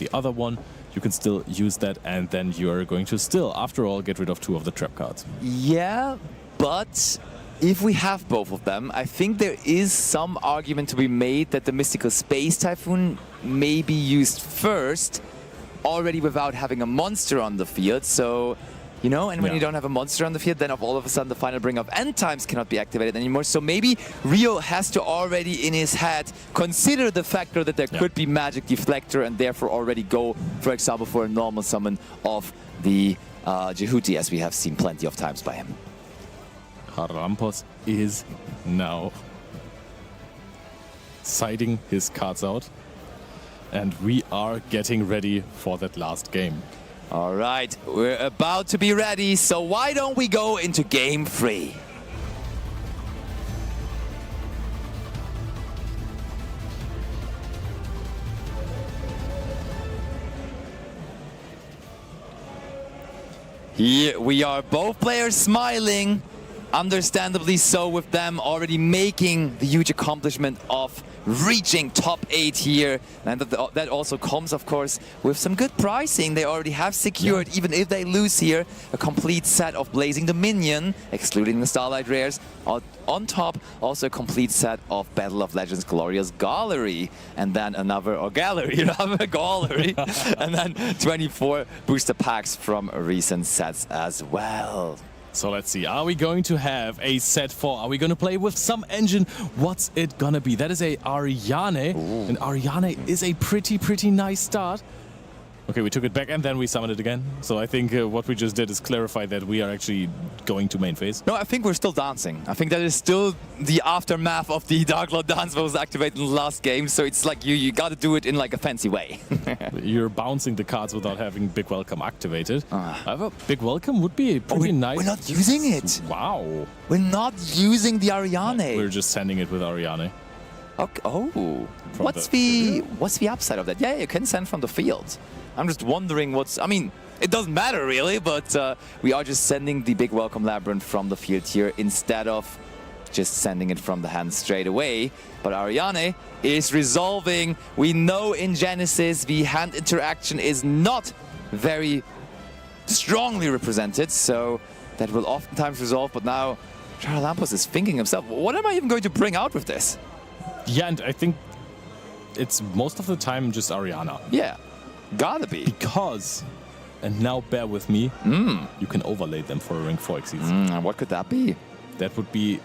the other one, you can still use that, and then you're going to still, after all, get rid of 2 of the trap cards. Yeah, but if we have both of them, I think there is some argument to be made that the Mystical Space Typhoon may be used first, already without having a monster on the field. So, you know, and when you don't have a monster on the field, then all of a sudden the final bring of end times cannot be activated anymore. So maybe Rio has to already in his head consider the factor that there could be Magic Deflector and therefore already go, for example, for a normal summon of the Jehuti, as we have seen plenty of times by him. Charalampos is now siding his cards out, and we are getting ready for that last game. All right, we're about to be ready, so why don't we go into game 3? Here we are, both players smiling, understandably so, with them already making the huge accomplishment of reaching top 8 here, and that also comes, of course, with some good pricing. They already have secured, even if they lose here, a complete set of Blazing Dominion, excluding the Starlight Rares. On top, also a complete set of Battle of Legends Glorious Gallery, and then another, or Gallery, another Gallery, and then 24 booster packs from recent sets as well. So let's see, are we going to have a set 4? Are we going to play with some engine? What's it going to be? That is a Ariane, and Ariane is a pretty nice start. Okay, we took it back and then we summoned it again. So I think what we just did is clarify that we are actually going to main phase. No, I think we're still dancing. I think that is still the aftermath of the Darklord dance that was activated in the last game. So it's like you got to do it in like a fancy way. You're bouncing the cards without having Big Welcome activated. However, Big Welcome would be pretty nice. We're not using it. Wow. We're not using the Ariane. We're just sending it with Ariane. Okay. Oh, what's the upside of that? Yeah, you can send from the field. I'm just wondering I mean, it doesn't matter really, but we are just sending the Big Welcome Labrynth from the field here instead of just sending it from the hand straight away. But Ariane is resolving. We know in Genesys the hand interaction is not very strongly represented, so that will oftentimes resolve. But now Charalampos is thinking himself, what am I even going to bring out with this? Yeah, and I think it's most of the time just Ariana. Yeah. Gotta be. Because, and now bear with me, you can overlay them for a Ring 4 Exceeds. What could that be? That would be...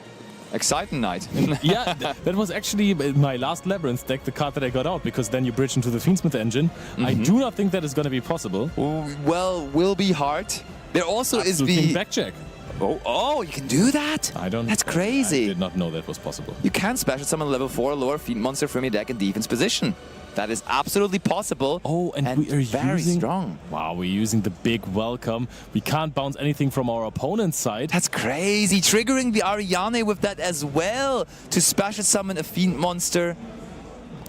Exciting Night. Yeah, that was actually my last Labrynth deck, the card that I got out, because then you bridge into the Fiendsmith engine. I do not think that is going to be possible. Well, will be hard. There also is the... Backjack. Oh, you can do that? That's crazy. I did not know that was possible. You can special summon level 4 lower Fiend monster from your deck in defense position. That is absolutely possible. Oh, and we are very strong. Wow, we're using the Big Welcome. We can't bounce anything from our opponent's side. That's crazy. Triggering the Ariane with that as well to special summon a Fiend monster.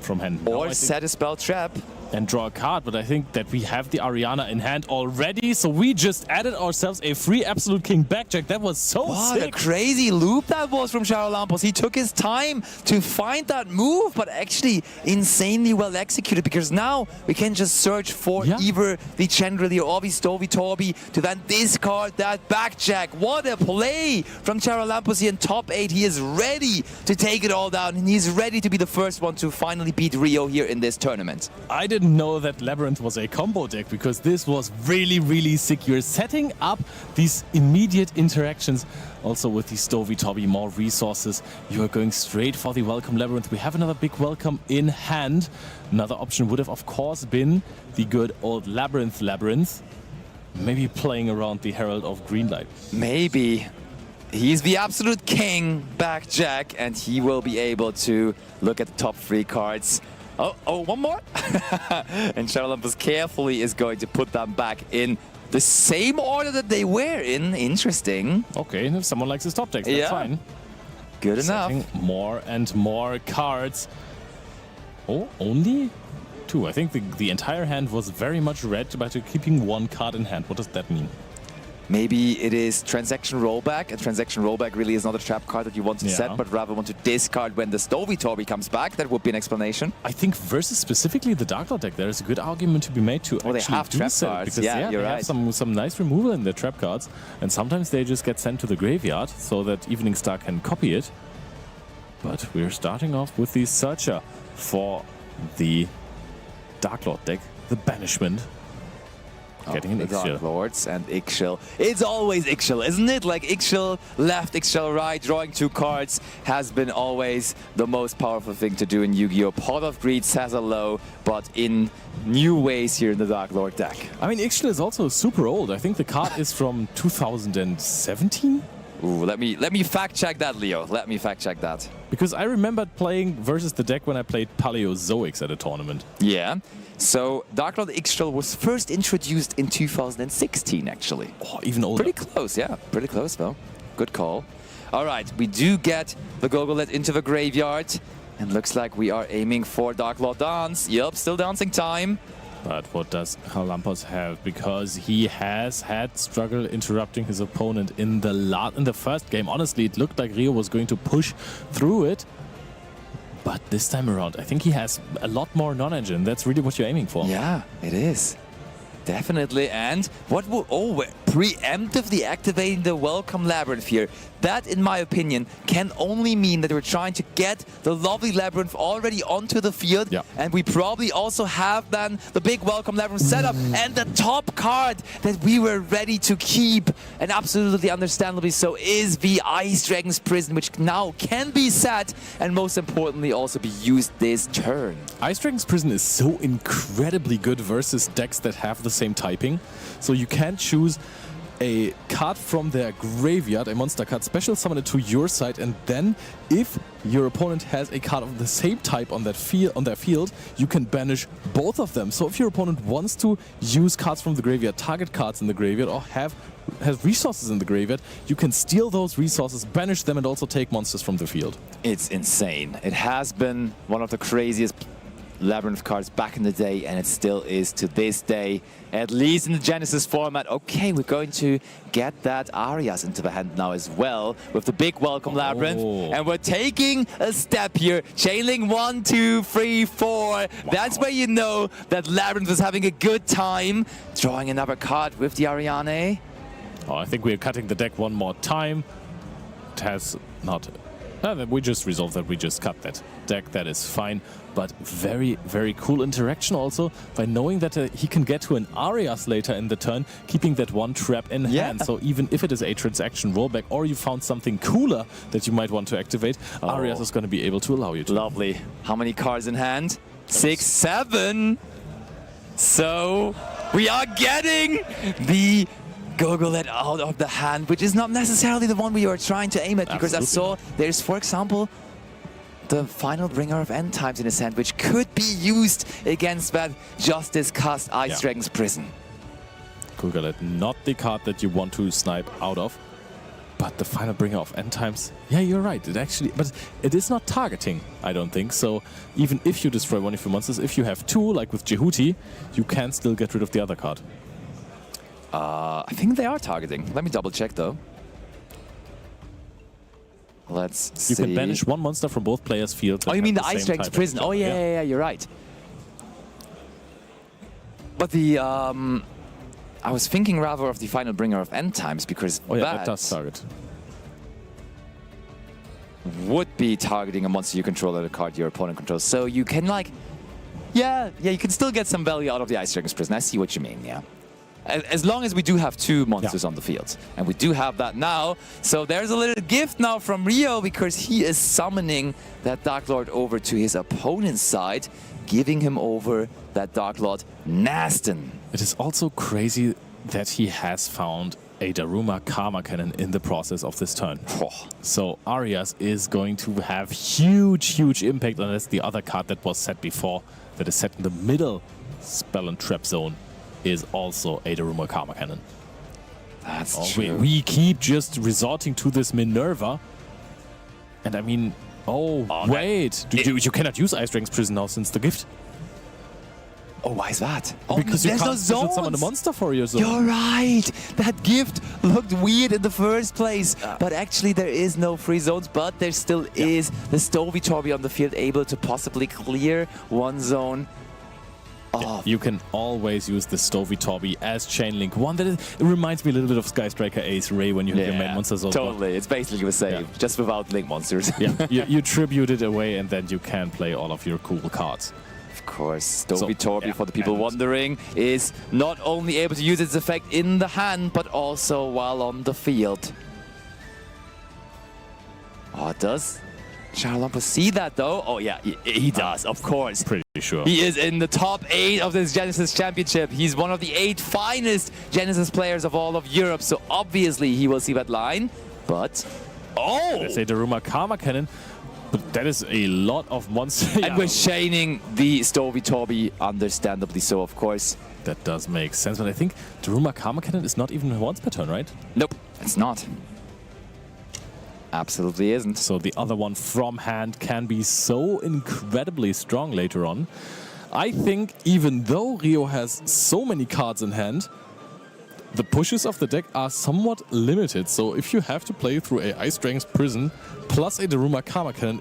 From hand. Or set a spell trap. And draw a card, but I think that we have the Ariana in hand already, so we just added ourselves a free Absolute King Backjack. That was so sick. What a crazy loop that was from Charalampos. He took his time to find that move, but actually insanely well executed, because now we can just search for either the Chandelier or the Stovey Torby to then discard that Backjack. What a play from Charalampos here in top 8. He is ready to take it all down, and he's ready to be the first one to finally beat Rio here in this tournament. I didn't know that Labrynth was a combo deck, because this was really sick. You're setting up these immediate interactions. Also with the Stovey Torby, more resources. You are going straight for the Welcome Labrynth. We have another Big Welcome in hand. Another option would have, of course, been the good old Labrynth. Maybe playing around the Herald of Greenlight. Maybe. He's the absolute king, Backjack, and he will be able to look at the top 3 cards. Oh, one more? And Charalampos carefully is going to put them back in the same order that they were in. Interesting. Okay, if someone likes his top decks, that's fine. Good enough. More and more cards. Oh, only 2. I think the entire hand was very much red, but you're keeping 1 card in hand. What does that mean? Maybe it is transaction rollback, and transaction rollback really is not a trap card that you want to set, but rather want to discard when the Stovey comes back. That would be an explanation. I think versus specifically the Darklord deck, there is a good argument to be made to actually they have do trap so, cards. because Yeah, you're they right. have some nice removal in their trap cards, and sometimes they just get sent to the graveyard so that Evening Star can copy it. But we're starting off with the Searcher for the Darklord deck, the Banishment. Getting an Yugioh. Darklords and Yugioh. It's always Yugioh, isn't it? Like Yugioh left, Yugioh right, drawing 2 cards has been always the most powerful thing to do in Yu-Gi-Oh! Pot of Greed says hello, but in new ways here in the Darklord deck. I mean, Yugioh is also super old. I think the card is from 2017. Ooh, let me fact check that, Leo. Let me fact check that. Because I remembered playing versus the deck when I played Paleozoics at a tournament. Yeah. So Darklord Yggdrasil was first introduced in 2016, actually. Oh, even older. Pretty close, yeah. Pretty close, though. Good call. All right, we do get the Gogolet into the graveyard. And looks like we are aiming for Darklord Dance. Yep, still dancing time. But what does Charalampos have? Because he has had struggle interrupting his opponent in the first game. Honestly, it looked like Rio was going to push through it. But this time around, I think he has a lot more non-engine. That's really what you're aiming for. Yeah, it is. Definitely. And what will... Oh, we're preemptively activating the Welcome Labrynth here. That, in my opinion, can only mean that we're trying to get the lovely Labrynth already onto the field. Yeah. And we probably also have then the big Welcome Labrynth setup. And the top card that we were ready to keep, and absolutely understandably so, is the Ice Dragon's Prison, which now can be set and most importantly also be used this turn. Ice Dragon's Prison is so incredibly good versus decks that have the same typing. So you can choose a card from their graveyard, a monster card, special summon it to your side, and then if your opponent has a card of the same type on that their field, you can banish both of them. So if your opponent wants to use cards from the graveyard, target cards in the graveyard, or has resources in the graveyard, you can steal those resources, banish them, and also take monsters from the field. It's insane. It has been one of the craziest Labrynth cards back in the day, and it still is to this day, at least in the Genesys format. Okay, we're going to get that Arias into the hand now as well with the big Welcome Labrynth. And we're taking a step here. Chainlink 1, 2, 3, 4. Wow. That's where you know that Labrynth is having a good time. Drawing another card with the Ariane. Oh, I think we're cutting the deck one more time. It has not... we just resolved that we just cut that deck. That is fine. But very, very cool interaction also by knowing that he can get to an Arias later in the turn, keeping that one trap in hand. So even if it is a transaction rollback or you found something cooler that you might want to activate, Arias is going to be able to allow you to. Lovely. How many cards in hand? 6, 7. So we are getting the Gogolet out of the hand, which is not necessarily the one we are trying to aim at, because I saw there's, for example, the final Bringer of End Times in his hand, which could be used against that just discussed Ice Dragon's Prison. Gogolet, not the card that you want to snipe out of, but the final Bringer of End Times. Yeah, you're right. It actually, but it is not targeting, I don't think. So even if you destroy one of your monsters, if you have 2, like with Jehuti, you can still get rid of the other card. I think they are targeting. Let me double check though. Let's see. You can banish one monster from both players' fields. Oh, you mean the Ice Dragon's Prison? Oh, yeah, you're right. But the I was thinking rather of the final Bringer of End Times, because that does target. Would be targeting a monster you control or a card your opponent controls. So you can like, yeah, you can still get some value out of the Ice Dragon's Prison. I see what you mean, yeah. As long as we do have 2 monsters on the field. And we do have that now. So there's a little gift now from Rio, because he is summoning that Darklord over to his opponent's side, giving him over that Darklord Nastin. It is also crazy that he has found a Daruma Karma Cannon in the process of this turn. So Arias is going to have huge impact, unless the other card that was set before, that is set in the middle spell and trap zone, is also a Daruma Karma Cannon. That's true. We keep just resorting to this Minerva. And I mean, wait. You cannot use Ice Dragon's Prison now since the gift. Oh, why is that? Oh, Because you there's can't no special summon a zones. monster for your zone. You're right. That gift looked weird in the first place. But actually, there is no free zones. But there still is the Stovey on the field able to possibly clear one zone. Oh. You can always use the Stovey as chain link. It reminds me a little bit of Sky Striker Ace Ray when you have your main monsters. Totally. It's basically the same, just without link monsters. you tribute it away and then you can play all of your cool cards. Of course, Stovey for the people wondering, is not only able to use its effect in the hand, but also while on the field. Oh, does Charalampos see that though? Oh yeah, he does, of course. Pretty sure. He is in the top 8 of this Genesys Championship. He's one of the 8 finest Genesys players of all of Europe, so obviously he will see that line. But, I say Daruma Karma Cannon, but that is a lot of monsters. And we're chaining the Stovey, understandably so, of course. That does make sense, but I think Daruma Karma Cannon is not even once per turn, right? Nope, it's not. Absolutely isn't. So the other one from hand can be so incredibly strong later on. I think even though Rio has so many cards in hand, the pushes of the deck are somewhat limited. So if you have to play through a Ice Dragon's Prison plus a Daruma Karma Cannon,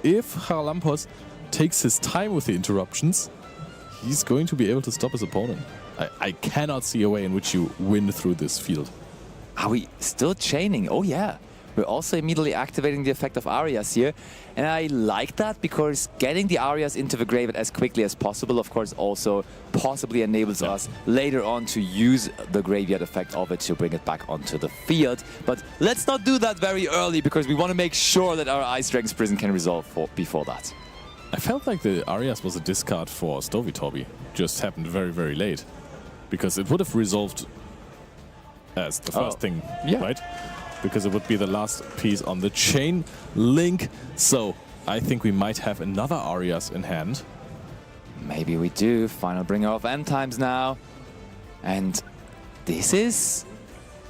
if Charalampos takes his time with the interruptions, he's going to be able to stop his opponent. I cannot see a way in which you win through this field. Are we still chaining? Oh yeah. We're also immediately activating the effect of Arias here. And I like that because getting the Arias into the graveyard as quickly as possible, of course, also possibly enables us later on to use the graveyard effect of it to bring it back onto the field. But let's not do that very early because we want to make sure that our Ice Dragon's Prison can resolve before that. I felt like the Arias was a discard for Stovey. Just happened very, very late. Because it would have resolved as the first thing, right? Because it would be the last piece on the chain link. So I think we might have another Arias in hand. Maybe we do. Final bringer of end times now. And this is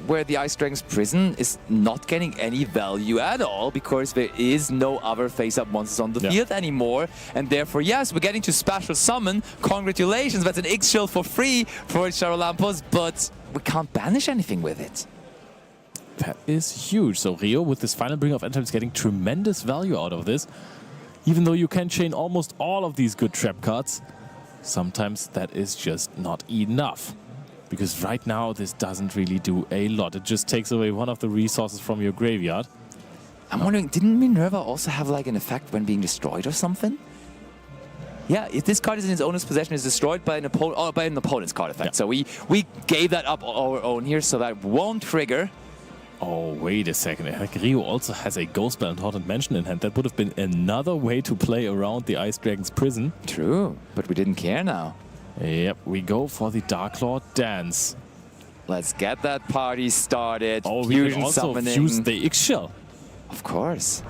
where the Ice Dragon's Prison is not getting any value at all because there is no other face-up monsters on the field anymore. And therefore, yes, we're getting to special summon. Congratulations, that's an X-Shield for free for Charalampos, but we can't banish anything with it. That is huge. So Rio, with this final bring of end times, getting tremendous value out of this. Even though you can chain almost all of these good trap cards, sometimes that is just not enough. Because right now, this doesn't really do a lot. It just takes away one of the resources from your graveyard. I'm wondering, didn't Minerva also have like an effect when being destroyed or something? Yeah, if this card is in its owner's possession, is destroyed by an opponent's card effect. So we gave that up on our own here, so that won't trigger. Oh, wait a second. Rio also has a Ghost Bell and Haunted Mansion in hand. That would have been another way to play around the Ice Dragon's Prison. True, but we didn't care now. Yep, we go for the Darklord dance. Let's get that party started. Oh, we can also fuse the X-Shell. Of course.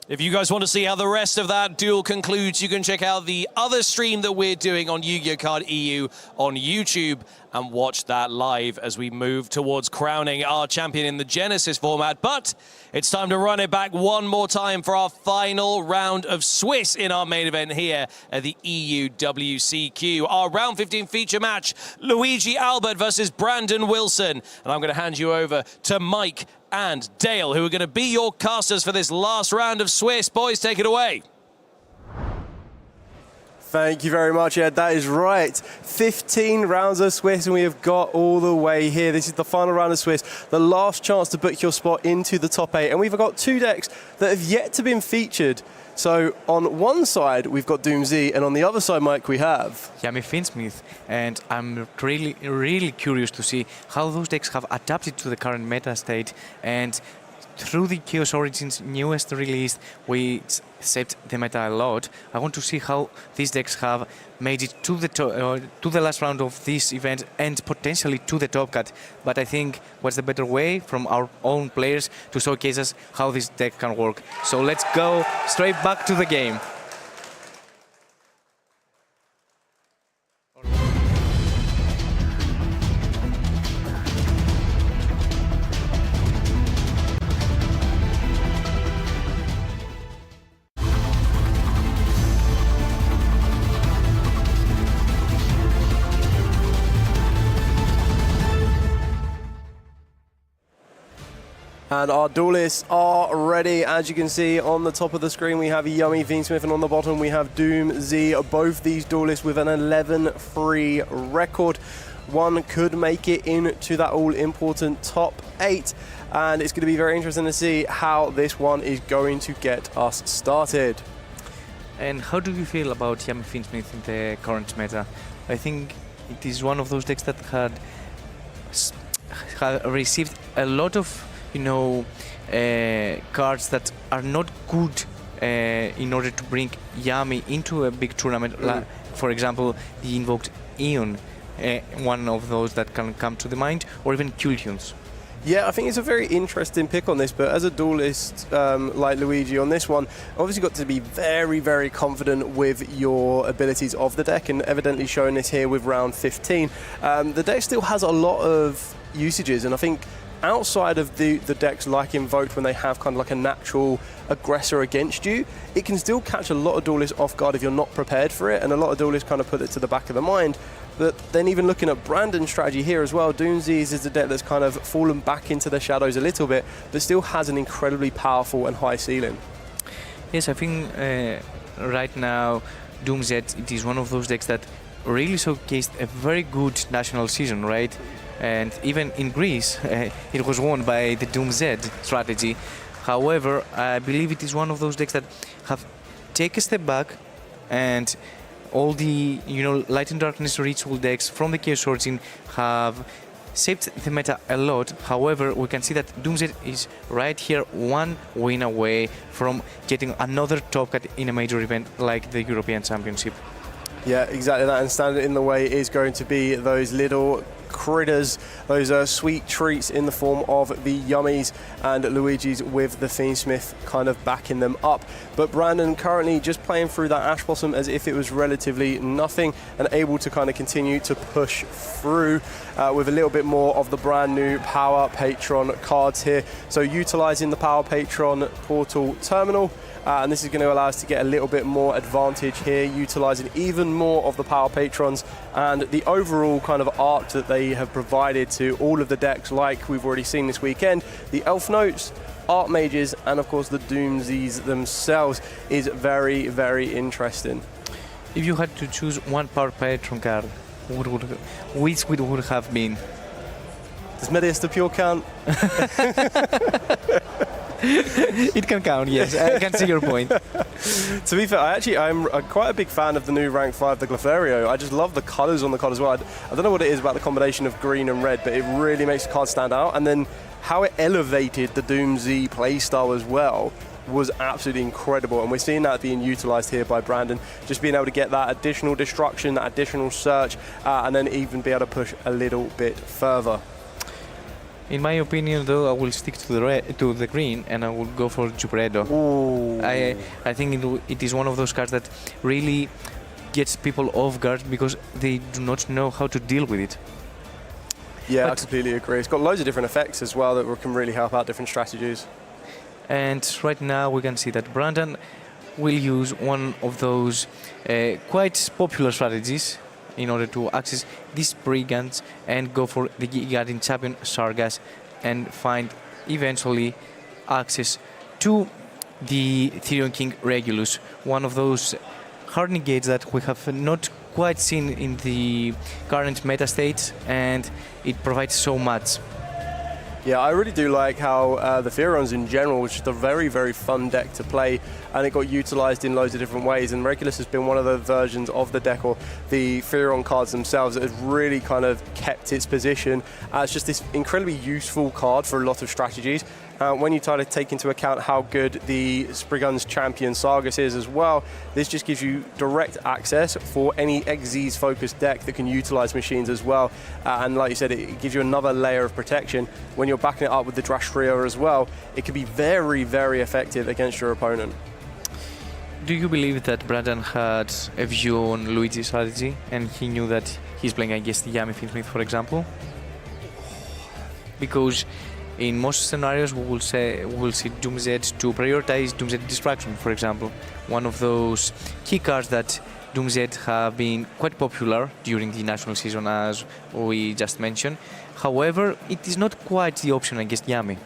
If you guys want to see how the rest of that duel concludes, you can check out the other stream that we're doing on Yu-Gi-Oh! Card EU on YouTube and watch that live as we move towards crowning our champion in the Genesys format. But it's time to run it back one more time for our final round of Swiss in our main event here at the EUWCQ. Our round 15 feature match, Luigi Albert versus Brandon Wilson. And I'm going to hand you over to Mike and Dale, who are going to be your casters for this last round of Swiss. Boys, take it away. Thank you very much, Ed. That is right. 15 rounds of Swiss, and we have got all the way here. This is the final round of Swiss, the last chance to book your spot into the top 8. And we've got 2 decks that have yet to been featured. So on one side, we've got Doom Z, and on the other side, Mike, we have Yami Finsmith, and I'm really curious to see how those decks have adapted to the current meta state. And through the Chaos Origins newest release, we set the meta a lot. I want to see how these decks have made it to the last round of this event and potentially to the top cut. But I think what's the better way from our own players to showcase us how this deck can work. So let's go straight back to the game. And our duelists are ready. As you can see on the top of the screen, we have Yummy Fiendsmith, and on the bottom we have Doom Z. Both these duelists with an 11-3 record. One could make it into that all-important top 8. And it's going to be very interesting to see how this one is going to get us started. And how do you feel about Yummy Fiendsmith in the current meta? I think it is one of those decks that had received a lot of cards that are not good in order to bring Yummy into a big tournament. For example, the invoked Eon, one of those that can come to the mind, or even Kultions. Yeah, I think it's a very interesting pick on this, but as a duelist like Luigi on this one, obviously got to be very, very confident with your abilities of the deck, and evidently showing this here with round 15. The deck still has a lot of usages, and I think outside of the decks like Invoked, when they have kind of like a natural aggressor against you, it can still catch a lot of duelists off guard if you're not prepared for it, and a lot of duelists kind of put it to the back of the mind. But then even looking at Brandon's strategy here as well, Doomsies is a deck that's kind of fallen back into the shadows a little bit, but still has an incredibly powerful and high ceiling. Yes, I think right now Doomz, it is one of those decks that really showcased a very good national season, right? And even in Greece, it was won by the Doomz strategy. However, I believe it is one of those decks that have taken a step back, and all the Light and Darkness ritual decks from the Chaos Origin have saved the meta a lot. However, we can see that Doomz is right here, one win away from getting another top cut in a major event like the European Championship. Yeah, exactly that, and standing in the way is going to be those little critters, those sweet treats in the form of the Yummies, and Luigi's with the Fiendsmith kind of backing them up. But Brandon currently just playing through that Ash Blossom as if it was relatively nothing, and able to kind of continue to push through with a little bit more of the brand new Power Patron cards here. So utilizing the Power Patron portal terminal, and this is going to allow us to get a little bit more advantage here, utilizing even more of the Power Patrons and the overall kind of art that they have provided to all of the decks, like we've already seen this weekend. The Elf Notes, Art Mages, and of course the Doomsies themselves is very, very interesting. If you had to choose one Power Patron card, which would have been? Does Medius the Pure count? It can count, yes. I can see your point. To be fair, I'm quite a big fan of the new rank 5, the Clefairio. I just love the colours on the card as well. I don't know what it is about the combination of green and red, but it really makes the card stand out. And then how it elevated the Doomsy playstyle as well was absolutely incredible, and we're seeing that being utilised here by Brandon, just being able to get that additional destruction, that additional search, and then even be able to push a little bit further. In my opinion, though, I will stick to the green, and I will go for Jubredo. I think it is one of those cards that really gets people off guard because they do not know how to deal with it. Yeah, I completely agree. It's got loads of different effects as well that can really help out different strategies. And right now we can see that Brandon will use one of those quite popular strategies in order to access these brigands and go for the Guardian Champion Sargas and find eventually access to the Therion King Regulus, one of those hard negates that we have not quite seen in the current meta state, and it provides so much. Yeah, I really do like how the Therions in general was just a very, very fun deck to play, and it got utilised in loads of different ways, and Regulus has been one of the versions of the deck, or the Therion cards themselves, that has really kind of kept its position as just this incredibly useful card for a lot of strategies. When you try to take into account how good the Spriggan's Champion Sargas is as well, this just gives you direct access for any Xyz focused deck that can utilize machines as well. And like you said, it gives you another layer of protection. When you're backing it up with the Drashria as well, it can be very, very effective against your opponent. Do you believe that Brandon had a view on Luigi's strategy and he knew that he's playing against the Yummy Fiendsmith, for example? Because in most scenarios, we will see Doomz to prioritize Doomz Distraction, for example. One of those key cards that Doomz have been quite popular during the national season, as we just mentioned. However, it is not quite the option against Yummy.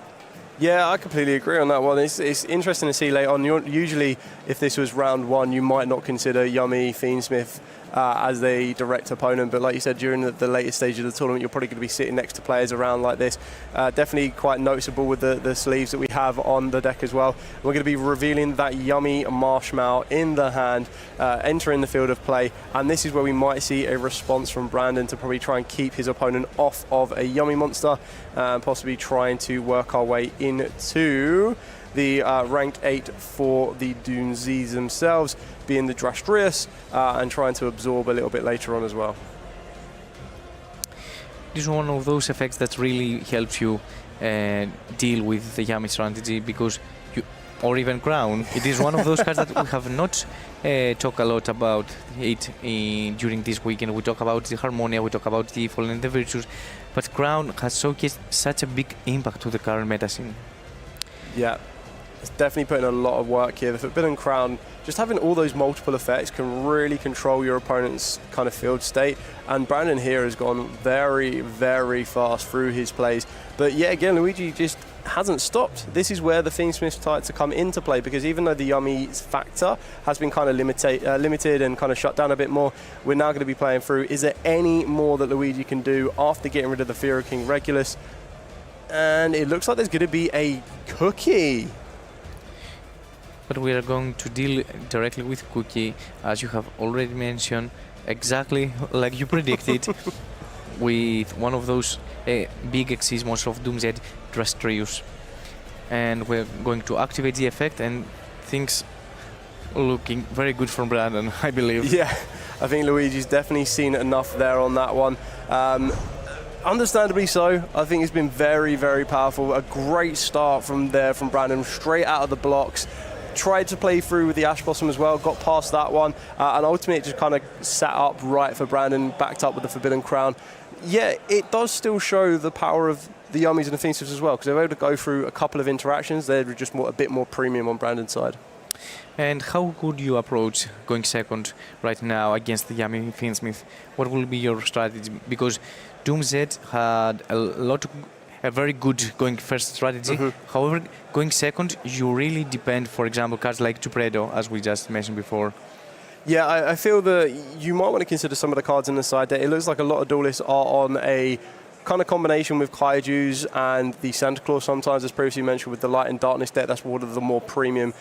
Yeah, I completely agree on that one. It's interesting to see late on. Usually, if this was round one, you might not consider Yummy Fiendsmith as a direct opponent. But like you said, during the latest stage of the tournament, you're probably going to be sitting next to players around like this. Definitely quite noticeable with the sleeves that we have on the deck as well. We're going to be revealing that Yummy Marshmallow in the hand, entering the field of play. And this is where we might see a response from Brandon to probably try and keep his opponent off of a Yummy monster, possibly trying to work our way into the rank 8 for the Doomsies themselves, being the Drastrius, and trying to absorb a little bit later on as well. This is one of those effects that really helps you deal with the Yummy strategy, because or even Crown. It is one of those cards that we have not talked a lot about it during this weekend. We talk about the Harmonia, we talk about the Fallen and the Virtues, but Crown has showcased such a big impact to the current meta scene. Yeah, it's definitely putting a lot of work here. The Forbidden Crown, just having all those multiple effects can really control your opponent's kind of field state. And Brandon here has gone very, very fast through his plays. But yeah, again, Luigi just hasn't stopped. This is where the Fiendsmith started to come into play, because even though the Yummy factor has been kind of limited and kind of shut down a bit more, we're now going to be playing through. Is there any more that Luigi can do after getting rid of the Fear of King Regulus? And it looks like there's going to be a Cookie. But we are going to deal directly with Cookie, as you have already mentioned, exactly like you predicted, with one of those big Xyz monsters of Doomsday, Drastrius. And we're going to activate the effect, and things looking very good from Brandon, I believe. Yeah, I think Luigi's definitely seen enough there on that one. Understandably so. I think it's been very, very powerful. A great start from there from Brandon, straight out of the blocks. Tried to play through with the Ash Blossom as well, got past that one, and ultimately it just kind of sat up right for Brandon, backed up with the Forbidden Crown. Yeah, it does still show the power of the Yummies and the Fiendsmiths as well, because they were able to go through a couple of interactions. They're just a bit more premium on Brandon's side. And how would you approach going second right now against the Yummy Fiendsmith? What will be your strategy? Because Doomsday had a very good going first strategy. However, going second, you really depend, for example, cards like Tupredo, as we just mentioned before. Yeah, I feel that you might want to consider some of the cards in the side deck. It looks like a lot of duelists are on a kind of combination with Kaijus and the Santa Claus sometimes, as previously mentioned, with the Light and Darkness deck. That's one of the more premium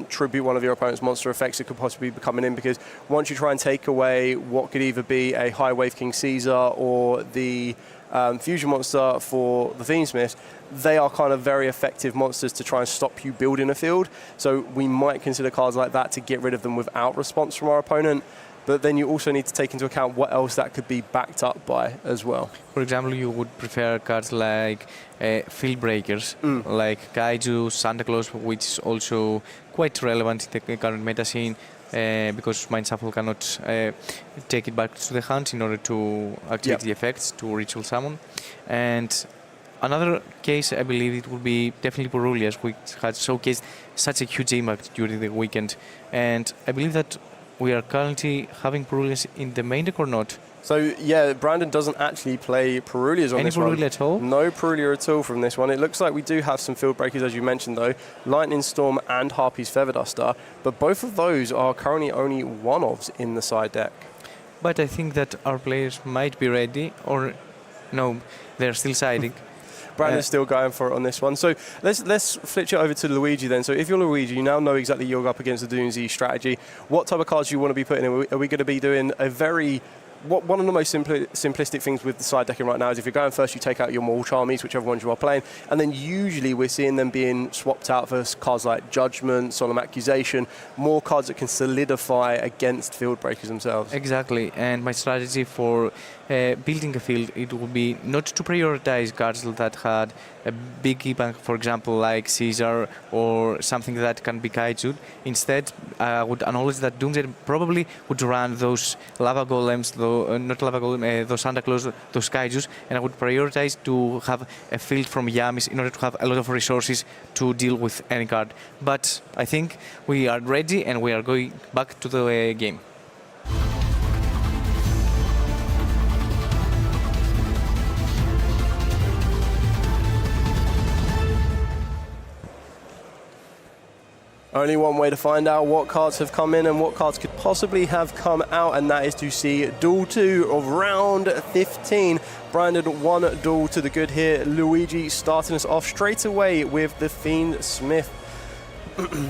tribute one of your opponent's monster effects that could possibly be coming in, because once you try and take away what could either be a High Wave King Caesar or the fusion monster for the Fiendsmiths, they are kind of very effective monsters to try and stop you building a field. So we might consider cards like that to get rid of them without response from our opponent. But then you also need to take into account what else that could be backed up by as well. For example, you would prefer cards like Field Breakers, like Kaiju, Santa Claus, which is also quite relevant in the current meta scene, because Mind Shuffle cannot take it back to the hand in order to activate the effects to Ritual Summon. And another case, I believe it would be definitely Purulias, which had showcased such a huge impact during the weekend. And I believe that we are currently having Purulias in the main deck or not? So yeah, Brandon doesn't actually play Purulias on this one. Any Purulia at all? No Purulia at all from this one. It looks like we do have some Field Breakers, as you mentioned though, Lightning Storm and Harpy's Feather Duster, but both of those are currently only one-offs in the side deck. But I think that our players might be ready, or no, they're still siding. Brandon's still going for it on this one. So let's flip it over to Luigi then. So if you're Luigi, you now know exactly you're up against the Doomsday strategy. What type of cards do you want to be putting in? Are we going to be doing a very... One of the most simplistic things with the side decking right now is if you're going first, you take out your more Charmies, whichever ones you are playing, and then usually we're seeing them being swapped out for cards like Judgment, Solemn Accusation, more cards that can solidify against Field Breakers themselves. Exactly, and my strategy for building a field, it would be not to prioritize cards that had a big impact, for example, like Caesar or something that can be Kaiju. Instead, I would acknowledge that Doomsday probably would run those Lava Golems, not Lava Golem, those Santa Claus, those Kaijus, and I would prioritize to have a field from Yummies in order to have a lot of resources to deal with any card. But I think we are ready and we are going back to the game. Only one way to find out what cards have come in and what cards could possibly have come out, and that is to see duel 2 of round 15. Brandon, one duel to the good here. Luigi starting us off straight away with the Fiendsmith.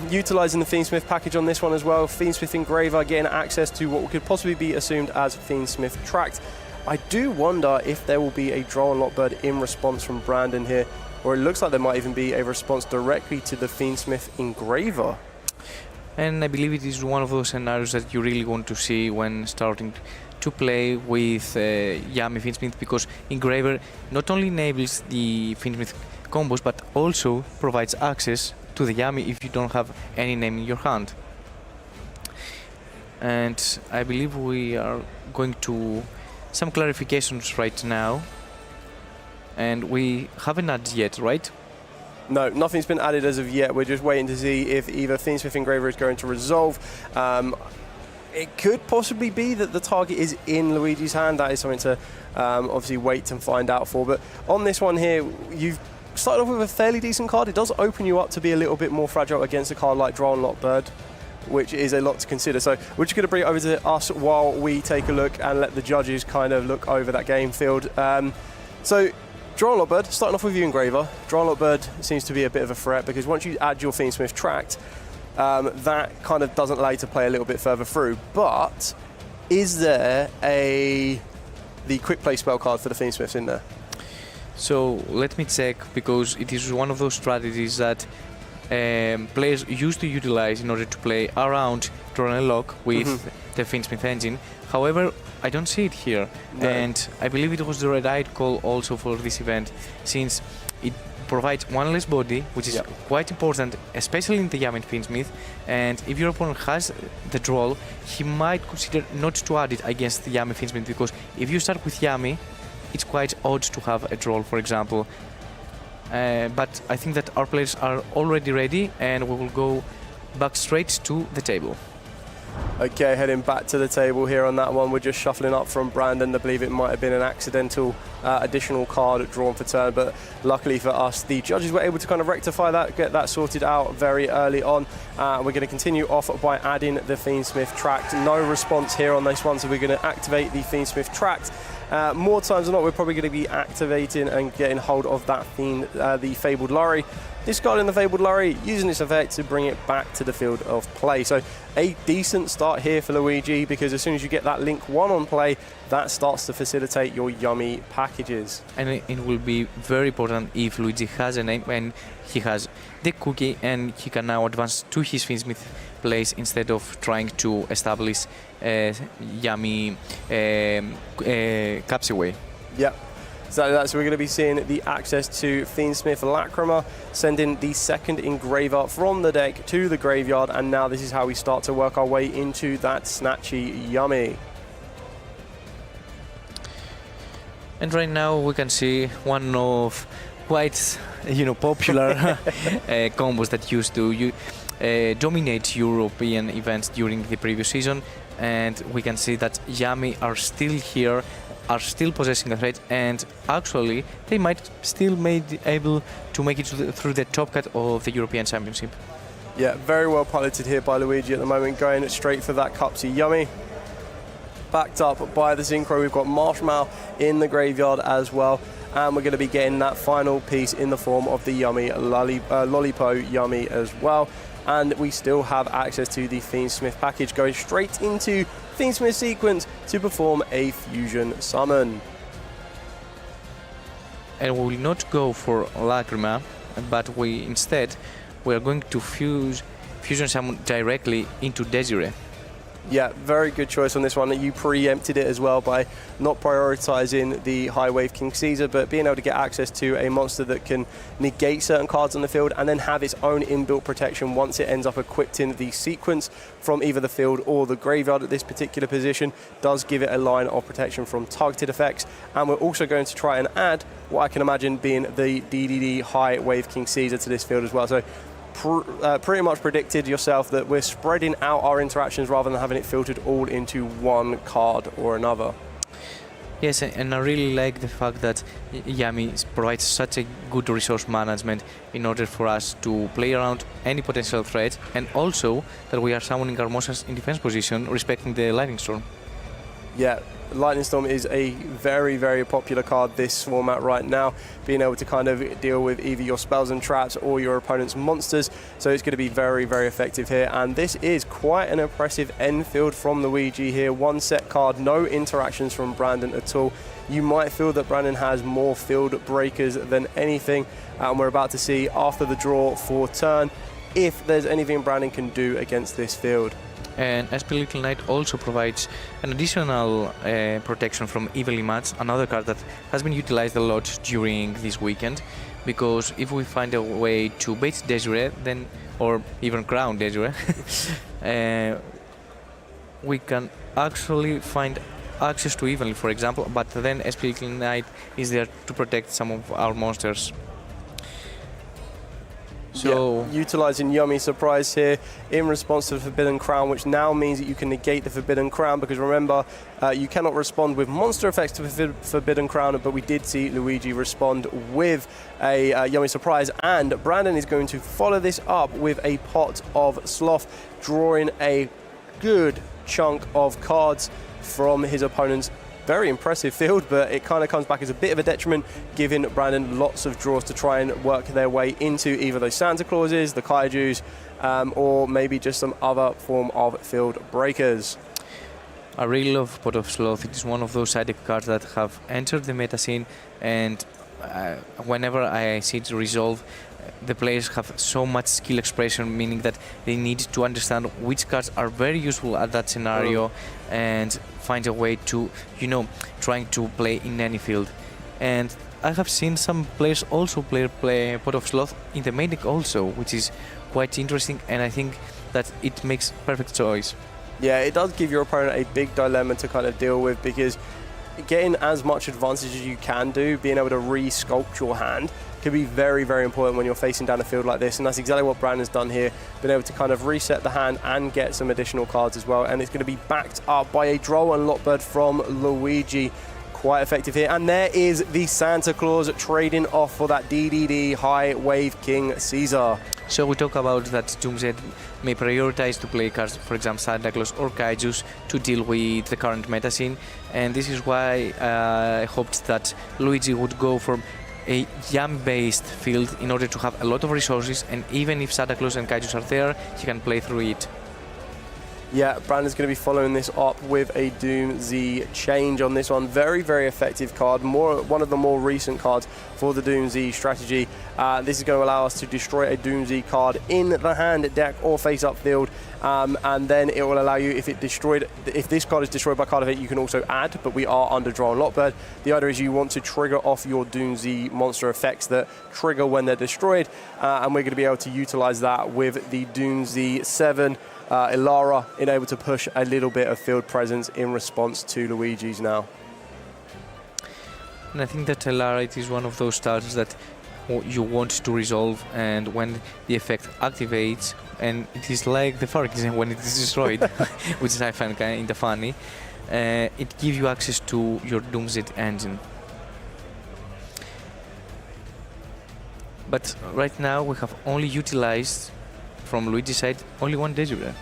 Utilising the Fiendsmith package on this one as well. Fiendsmith Engraver getting access to what could possibly be assumed as Fiendsmith Tract. I do wonder if there will be a draw on Lockbird in response from Brandon here, or it looks like there might even be a response directly to the Fiendsmith Engraver. And I believe it is one of those scenarios that you really want to see when starting to play with Yami Fiendsmith, because Engraver not only enables the Fiendsmith combos but also provides access to the Yami if you don't have any name in your hand. And I believe we are going to some clarifications right now, and we haven't added yet, right? No, nothing's been added as of yet. We're just waiting to see if either Fiendsmith Engraver is going to resolve. It could possibly be that the target is in Luigi's hand. That is something to obviously wait and find out for. But on this one here, you've started off with a fairly decent card. It does open you up to be a little bit more fragile against a card like Draw and Lockbird, which is a lot to consider. So we're just going to bring it over to us while we take a look and let the judges kind of look over that game field. So Draw and Lockbird, starting off with you Engraver. Draw and Lockbird seems to be a bit of a threat because once you add your Fiendsmith Tract, that kind of doesn't allow you to play a little bit further through. But is there the quick play spell card for the Fiendsmiths in there? So let me check, because it is one of those strategies that players used to utilize in order to play around Draw and Lock with the Fiendsmith engine. However, I don't see it here, and I believe it was the right call also for this event, since it provides one less body, which is quite important, especially in the Yami Fiendsmith. And if your opponent has the draw, he might consider not to add it against the Yami Fiendsmith, because if you start with Yami, it's quite odd to have a draw, for example. But I think that our players are already ready, and we will go back straight to the table. Okay, heading back to the table here on that one. We're just shuffling up from Brandon. I believe it might have been an accidental additional card drawn for turn, but luckily for us, the judges were able to kind of rectify that, get that sorted out very early on. We're going to continue off by adding the Fiendsmith Tract. No response here on this one, so we're going to activate the Fiendsmith Tract. More times than not, we're probably going to be activating and getting hold of that the Fabled Lurry. Discarding the Fabled Lurry, using this effect to bring it back to the field of play. So a decent start here for Luigi, because as soon as you get that Link 1 on play, that starts to facilitate your Yummy packages. And it will be very important if Luigi has a name and he has the cookie, and he can now advance to his Fiendsmith place instead of trying to establish Yummy Capsaway. Yep. So that's, we're going to be seeing the access to Fiendsmith Lacrima, sending the second Engraver from the deck to the graveyard, and now this is how we start to work our way into that Snatchy Yummy. And right now we can see one of quite popular combos that used to dominate European events during the previous season, and we can see that Yami are still here, are still possessing the threat, and actually they might still be able to make it through the top cut of the European Championship. Yeah, very well piloted here by Luigi at the moment, going straight for that Cupsy Yummy. Backed up by the Synchro, we've got Marshmallow in the graveyard as well, and we're going to be getting that final piece in the form of the Yummy Lollipo Yummy as well. And we still have access to the Fiendsmith package, going straight into Fiendsmith sequence to perform a fusion summon. And we will not go for Lacrima, but we are going to fusion summon directly into Desiree. Yeah, very good choice on this one. You preempted it as well by not prioritizing the High Wave King Caesar, but being able to get access to a monster that can negate certain cards on the field and then have its own inbuilt protection once it ends up equipped in the sequence from either the field or the graveyard at this particular position, does give it a line of protection from targeted effects. And we're also going to try and add what I can imagine being the DDD High Wave King Caesar to this field as well. So pretty much predicted yourself that we're spreading out our interactions rather than having it filtered all into one card or another. Yes, and I really like the fact that Yami provides such a good resource management in order for us to play around any potential threat, and also that we are summoning our monsters in defense position, respecting the Lightning Storm. Yeah, Lightning Storm is a very, very popular card this format right now, being able to kind of deal with either your spells and traps or your opponent's monsters, so it's going to be very, very effective here. And this is quite an impressive end field from Luigi here. One set card, no interactions from Brandon at all. You might feel that Brandon has more field breakers than anything, and we're about to see after the draw for turn if there's anything Brandon can do against this field. And SP Little Knight also provides an additional protection from Evil Image, another card that has been utilized a lot during this weekend, because if we find a way to bait Desiree, then, or even crown Desiree, we can actually find access to Evil, for example, but then SP Little Knight is there to protect some of our monsters. So yeah, utilizing Yummy Surprise here in response to the Forbidden Crown, which now means that you can negate the Forbidden Crown, because remember, you cannot respond with monster effects to the Forbidden Crown, but we did see Luigi respond with a Yummy Surprise, and Brandon is going to follow this up with a Pot of Sloth, drawing a good chunk of cards from his opponent's very impressive field, but it kind of comes back as a bit of a detriment, giving Brandon lots of draws to try and work their way into either those Santa Clauses, the Kaijus, or maybe just some other form of field breakers. I really love Pot of Sloth. It is one of those side deck cards that have entered the meta scene, and whenever I see it resolve, the players have so much skill expression, meaning that they need to understand which cards are very useful at that scenario and find a way to, you know, trying to play in any field. And I have seen some players also play Pot of Sloth in the main deck also, which is quite interesting, and I think that it makes perfect choice. Yeah, it does give your opponent a big dilemma to kind of deal with, because getting as much advantage as you can do, being able to re-sculpt your hand, can be very, very important when you're facing down a field like this, and that's exactly what Brandon's done here, been able to kind of reset the hand and get some additional cards as well, and it's going to be backed up by a Droll and Lockbird from Luigi. Quite effective here, and there is the Santa Claus trading off for that DDD High Wave King Caesar. So we talk about that Doomset may prioritize to play cards, for example Santa Claus or Kaijus, to deal with the current meta scene, and this is why I hoped that Luigi would go for a Yam-based field in order to have a lot of resources, and even if Santa Claus and Kaijus are there, he can play through it. Yeah, Brandon's going to be following this up with a Doom Z change on this one. Very, very effective card. One of the more recent cards for the Doom Z strategy. This is going to allow us to destroy a Doom Z card in the hand, deck, or face-up field. And then it will allow you, if this card is destroyed by card effect, you can also add, but we are under Droll and Lockbird. The other is you want to trigger off your Doom Z monster effects that trigger when they're destroyed. And we're going to be able to utilize that with the Doom Z 7. Ilara able to push a little bit of field presence in response to Luigi's now. And I think that Ilara is one of those stars that you want to resolve, and when the effect activates, and it is like the Farkizan when it is destroyed, which I find kind of funny, it gives you access to your Doomset engine. But right now we have only utilized from Luigi's side only one Desiree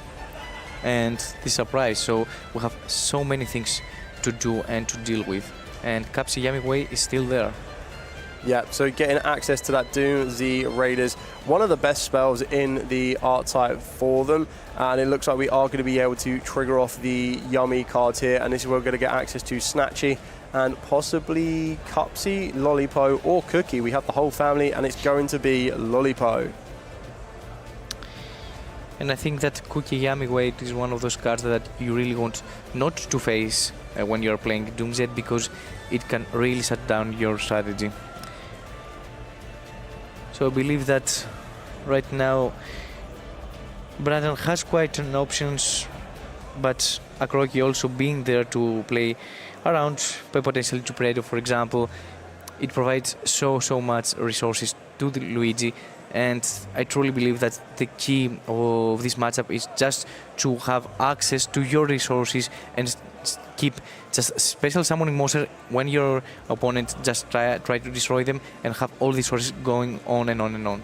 and the surprise, so we have so many things to do and to deal with, and Capsi Yami Way is still there. Yeah, so getting access to that Doom Z Raiders, one of the best spells in the art type for them, and it looks like we are going to be able to trigger off the Yummy cards here, and this is where we're going to get access to Snatchy and possibly Cupsy, Lollipo, or Cookie. We have the whole family, and it's going to be Lollipo. And I think that Cookie Yami Weight is one of those cards that you really want not to face when you're playing Doomset, because it can really shut down your strategy. So I believe that right now Brandon has quite an options, but Akroki also being there to play around by potentially to Predator, for example, it provides so much resources to the Luigi. And I truly believe that the key of this matchup is just to have access to your resources and keep just special summoning monster when your opponent just try to destroy them and have all these sources going on and on and on.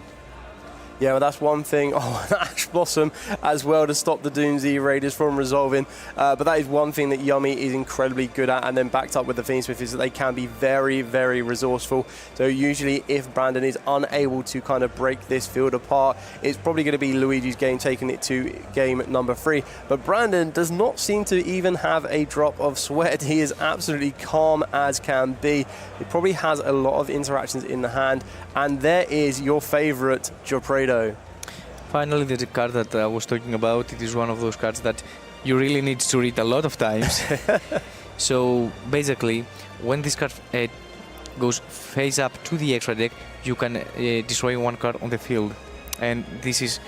Yeah, well, that's one thing. Oh, an Ash Blossom as well to stop the Doom Z Raiders from resolving. But that is one thing that Yummy is incredibly good at, and then backed up with the Fiendsmith is that they can be very, very resourceful. So usually if Brandon is unable to kind of break this field apart, it's probably going to be Luigi's game taking it to game number 3. But Brandon does not seem to even have a drop of sweat. He is absolutely calm as can be. He probably has a lot of interactions in the hand, and there is your favorite Geopredo. Finally, the card that I was talking about, it is one of those cards that you really need to read a lot of times. So basically, when this card goes face up to the extra deck, you can destroy one card on the field. And this is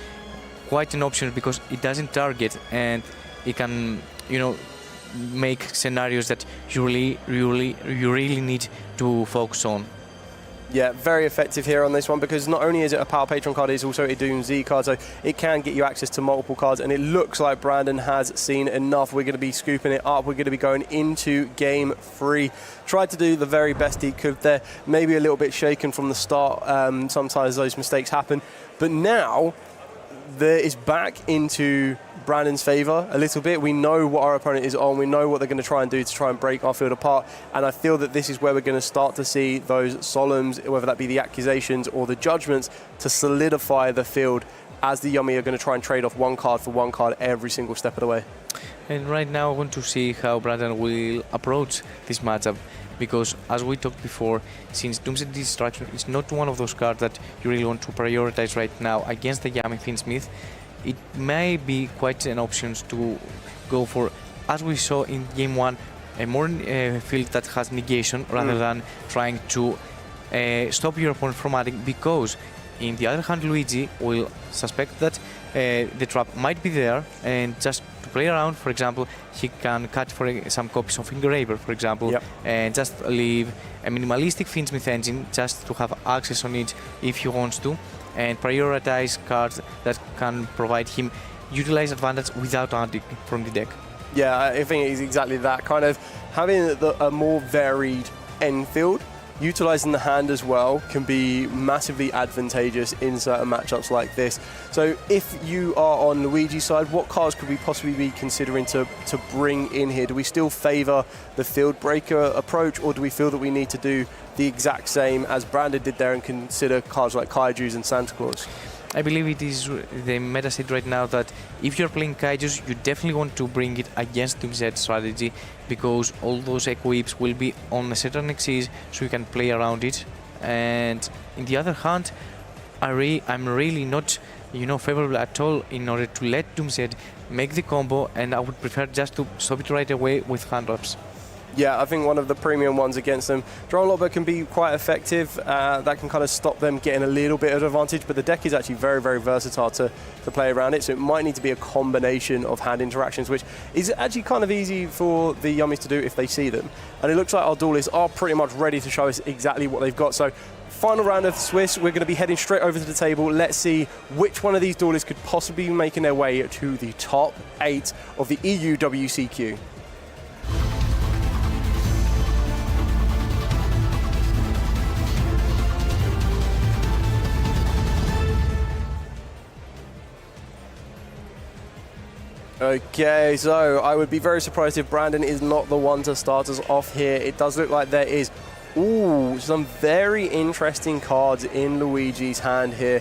quite an option because it doesn't target, and it can, you know, make scenarios that you really need to focus on. Yeah, very effective here on this one because not only is it a Power Patron card, it's also a Doom Z card, so it can get you access to multiple cards, and it looks like Brandon has seen enough. We're going to be scooping it up. We're going to be going into game 3. Tried to do the very best he could there, maybe a little bit shaken from the start. Sometimes those mistakes happen, but now there is back into Brandon's favour a little bit. We know what our opponent is on. We know what they're going to try and do to try and break our field apart. And I feel that this is where we're going to start to see those solemns, whether that be the accusations or the judgments, to solidify the field as the Yummy are going to try and trade off one card for one card every single step of the way. And right now I want to see how Brandon will approach this matchup. Because as we talked before, since Doomset Destruction is not one of those cards that you really want to prioritize right now against the Yummy Fiendsmith, it may be quite an option to go for, as we saw in game 1, a more field that has negation rather than trying to stop your opponent from adding, because in the other hand Luigi will suspect that the trap might be there, and just to play around, for example, he can cut for some copies of Engraver, for example, and just leave a minimalistic Fiendsmith engine just to have access on it if he wants to, and prioritize cards that can provide him utilize advantage without adding from the deck. Yeah, I think it's exactly that. Kind of having a more varied end field, utilising the hand as well, can be massively advantageous in certain matchups like this. So if you are on Luigi's side, what cards could we possibly be considering to bring in here? Do we still favour the field breaker approach, or do we feel that we need to do the exact same as Brandon did there and consider cards like Kaijus and Santa Claus? I believe it is the meta state right now that if you're playing Kaijus, you definitely want to bring it against Doomset strategy, because all those equips will be on a certain axis, so you can play around it. And in the other hand, I'm really not, favorable at all in order to let Doomset make the combo, and I would prefer just to stop it right away with hand wraps. Yeah, I think one of the premium ones against them, Drone Lobber, can be quite effective. That can kind of stop them getting a little bit of advantage, but the deck is actually very, very versatile to play around it, so it might need to be a combination of hand interactions, which is actually kind of easy for the Yummies to do if they see them. And it looks like our duelists are pretty much ready to show us exactly what they've got. So final round of Swiss, we're going to be heading straight over to the table. Let's see which one of these duelists could possibly be making their way to the top 8 of the EUWCQ. Okay, so I would be very surprised if Brandon is not the one to start us off here. It does look like there is, some very interesting cards in Luigi's hand here.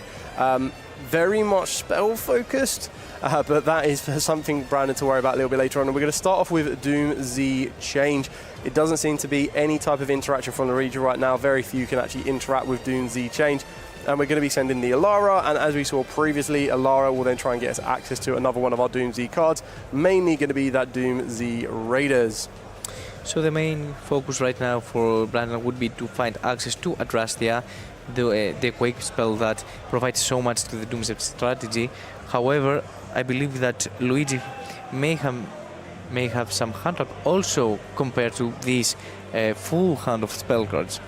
Very much spell focused, but that is something Brandon to worry about a little bit later on. And we're going to start off with Doom Z Change. It doesn't seem to be any type of interaction from Luigi right now. Very few can actually interact with Doom Z Change. And we're going to be sending the Alara, and as we saw previously, Alara will then try and get us access to another one of our Doom Z cards, mainly going to be that Doom Z Raiders. So the main focus right now for Brandon would be to find access to Adrastea, the Quake spell that provides so much to the Doomset strategy. However, I believe that Luigi may have some hand trap also compared to this full hand of spell cards.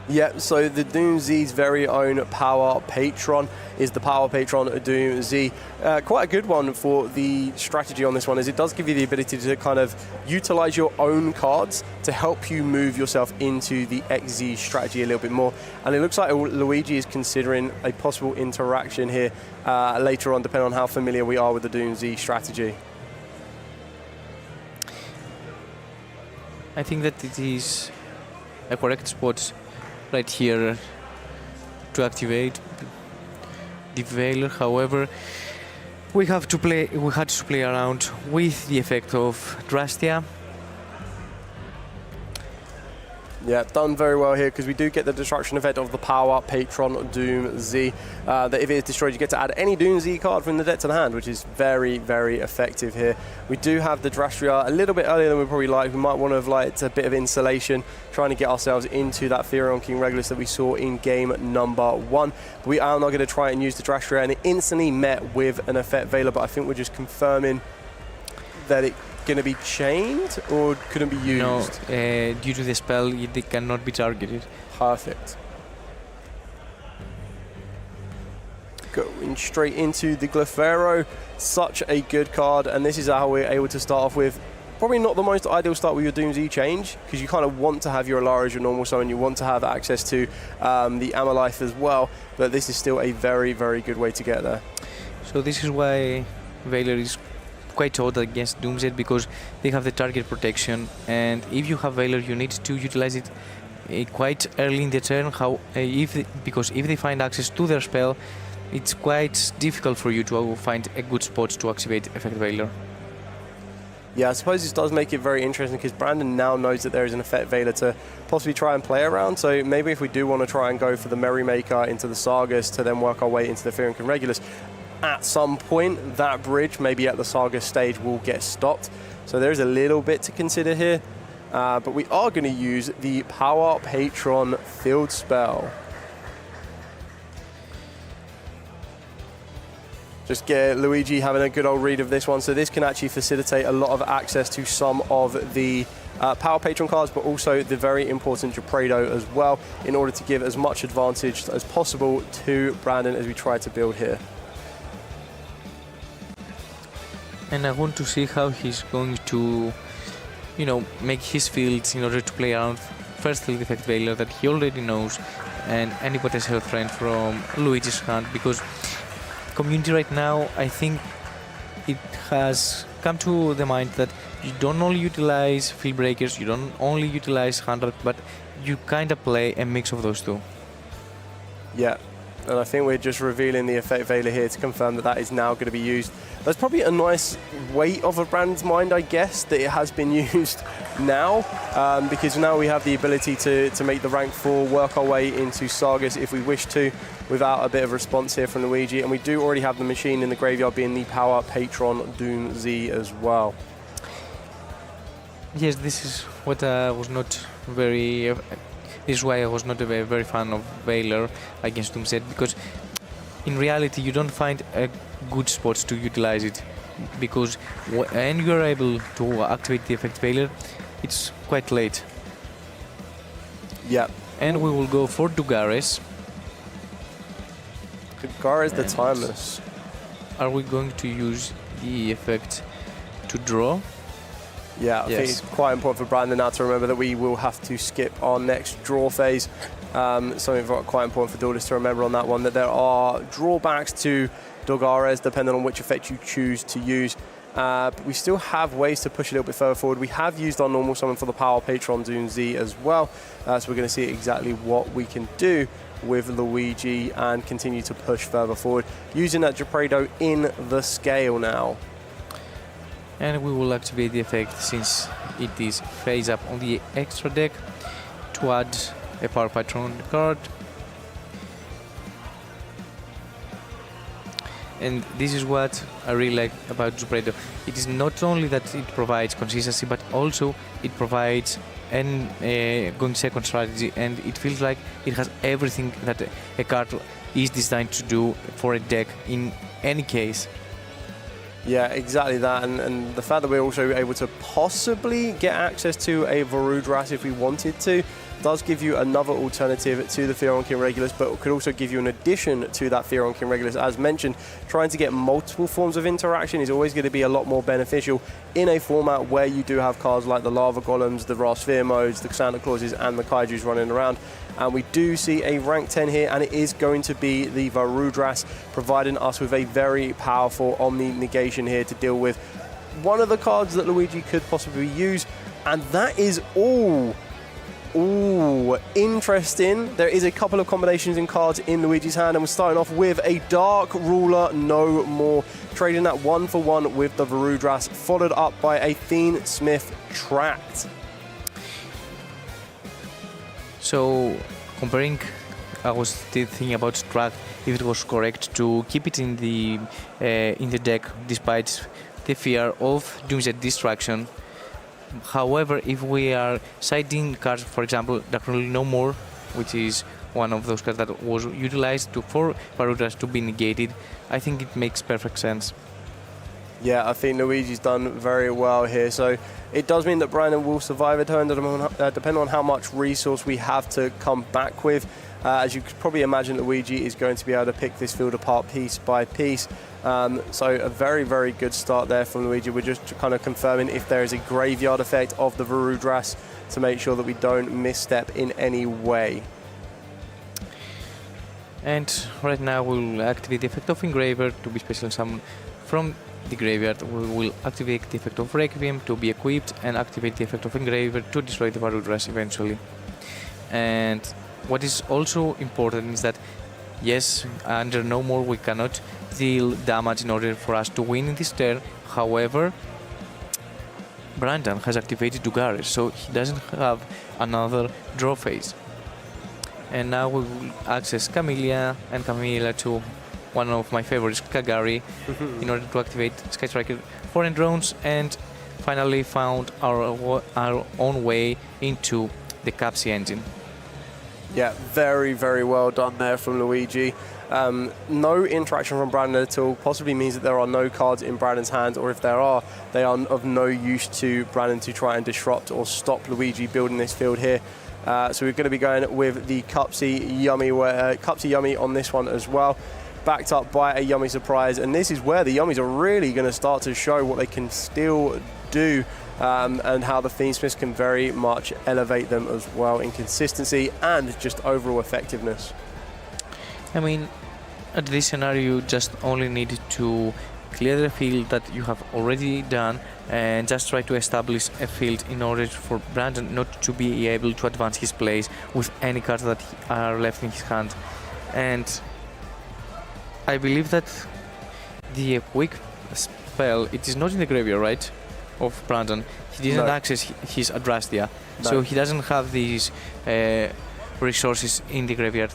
Yep, so the Doom Z's very own Power Patron is the Power Patron Doom Z. Quite a good one for the strategy on this one, as it does give you the ability to kind of utilize your own cards to help you move yourself into the XZ strategy a little bit more. And it looks like Luigi is considering a possible interaction here later on, depending on how familiar we are with the Doom Z strategy. I think that it is a correct spot right here to activate the Veiler. However, we had to play around with the effect of Drastia. Yeah, done very well here, because we do get the destruction effect of the Power Patron Doom Z. That if it is destroyed, you get to add any Doom Z card from the deck to the hand, which is very, very effective here. We do have the Drastria a little bit earlier than we probably like. We might want to have liked a bit of insulation, trying to get ourselves into that Therion King Regulus that we saw in game number 1. We are not going to try and use the Drastria, and it instantly met with an effect Veiler, but I think we're just confirming that it going to be chained or couldn't be used? No, due to the spell, it cannot be targeted. Perfect. Going straight into the Glyphero. Such a good card, and this is how we're able to start off with. Probably not the most ideal start with your Doom Z change, because you kind of want to have your Alara as your normal summon, you want to have access to the Amalith as well, but this is still a very, very good way to get there. So this is why Veiler is quite odd against Doom Z, because they have the target protection, and if you have Veiler, you need to utilize it quite early in the turn. Because if they find access to their spell, it's quite difficult for you to find a good spot to activate Effect Veiler. Yeah, I suppose this does make it very interesting, because Brandon now knows that there is an Effect Veiler to possibly try and play around. So maybe if we do want to try and go for the Merrymaker into the Sagas to then work our way into the Therion King Regulus, at some point that bridge, maybe at the Saga stage, will get stopped. So there's a little bit to consider here. But we are going to use the Power Patron Field Spell. Just get Luigi having a good old read of this one. So this can actually facilitate a lot of access to some of the Power Patron cards, but also the very important Gepredo as well, in order to give as much advantage as possible to Brandon as we try to build here. And I want to see how he's going to, make his fields in order to play around firstly the Effect Veiler that he already knows, and any potential threat from Luigi's hand, because community right now, I think it has come to the mind that you don't only utilize Field Breakers, you don't only utilize 100, but you kind of play a mix of those two. Yeah. And I think we're just revealing the Effect Veiler here to confirm that that is now going to be used. There's probably a nice weight of a Brand's mind, I guess, that it has been used now, because now we have the ability to make the rank 4, work our way into Sagas if we wish to, without a bit of response here from Luigi. And we do already have the machine in the graveyard being the Power Patron Doom Z as well. Yes, this is what was not very... This is why I was not a very fan of Veiler against Doom Z, because in reality you don't find a good spot to utilize it, because when you are able to activate the Effect Veiler, it's quite late. Yeah. And we will go for Dugares. Dugares the Timeless. Are we going to use the effect to draw? Yeah, I think it's quite important for Brandon now to remember that we will have to skip our next draw phase. Something quite important for Duelists to remember on that one, that there are drawbacks to Dugares depending on which effect you choose to use. But we still have ways to push a little bit further forward. We have used our normal summon for the Power Patron Doom Z as well. So we're going to see exactly what we can do with Luigi and continue to push further forward, using that Gepredo in the scale now. And we will activate the effect, since it is phase up on the extra deck, to add a Power Patron card. And this is what I really like about Gepredo. It is not only that it provides consistency, but also it provides going second strategy, and it feels like it has everything that a card is designed to do for a deck in any case. Yeah, exactly that, and the fact that we're also able to possibly get access to a Varudras if we wanted to does give you another alternative to the Fearonkin Regulus, but could also give you an addition to that Fearonkin Regulus. As mentioned, trying to get multiple forms of interaction is always going to be a lot more beneficial in a format where you do have cards like the Lava Golems, the Rasphere Modes, the Santa Clauses, and the Kaijus running around. And we do see a rank 10 here, and it is going to be the Varudras, providing us with a very powerful Omni negation here to deal with one of the cards that Luigi could possibly use, and that is all. Ooh, interesting. There is a couple of combinations in cards in Luigi's hand, and we're starting off with a Dark Ruler No More, trading that 1-for-1 with the Varudras, followed up by a Fiend Smith Tract. So, comparing, I was still thinking about Tract, if it was correct to keep it in the deck despite the fear of Doomsday Destruction. However, if we are siding cards, for example, Darklord No More, which is one of those cards that was utilized for Varudras to be negated, I think it makes perfect sense. Yeah, I think Luigi's done very well here. So it does mean that Brandon will survive a turn, depending on how much resource we have to come back with. As you could probably imagine, Luigi is going to be able to pick this field apart piece by piece. So a very, very good start there from Luigi. We're just kind of confirming if there is a graveyard effect of the Varudras to make sure that we don't misstep in any way. And right now we'll activate the effect of Engraver to be special summon from the graveyard. We will activate the effect of Requiem to be equipped and activate the effect of Engraver to destroy the Varudras eventually. And what is also important is that yes, under No More we cannot deal damage in order for us to win in this turn. However, Brandon has activated Dugares, so he doesn't have another draw phase. And now we will access Camellia and Camellia to one of my favorites, Kagari, in order to activate Sky Striker foreign drones, and finally found our own way into the Capsi engine. Yeah, very, very well done there from Luigi. No interaction from Brandon at all possibly means that there are no cards in Brandon's hands, or if there are, they are of no use to Brandon to try and disrupt or stop Luigi building this field here. So we're going to be going with the Cupsy Yummy on this one as well, backed up by a Yummy Surprise, and this is where the Yummies are really going to start to show what they can still do. And how the Fiendsmiths can very much elevate them as well in consistency and just overall effectiveness. I mean, at this scenario you just only need to clear the field that you have already done and just try to establish a field in order for Brandon not to be able to advance his plays with any cards that are left in his hand. And I believe that the quick spell, it is not in the graveyard, right? Of Brandon. He didn't access his Adrastia, so he doesn't have these resources in the graveyard.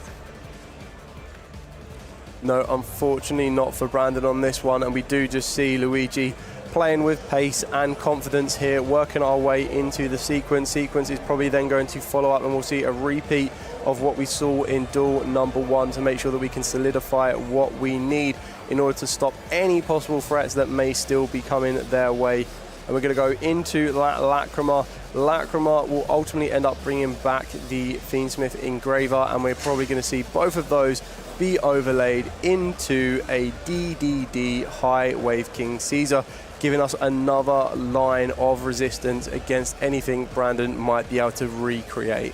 No, unfortunately not for Brandon on this one, and we do just see Luigi playing with pace and confidence here, working our way into the sequence. Sequence is probably then going to follow up, and we'll see a repeat of what we saw in duel number 1 to make sure that we can solidify what we need in order to stop any possible threats that may still be coming their way. And we're going to go into Lacrima. Lacrima will ultimately end up bringing back the Fiendsmith Engraver, and we're probably going to see both of those be overlaid into a DDD High Wave King Caesar, giving us another line of resistance against anything Brandon might be able to recreate.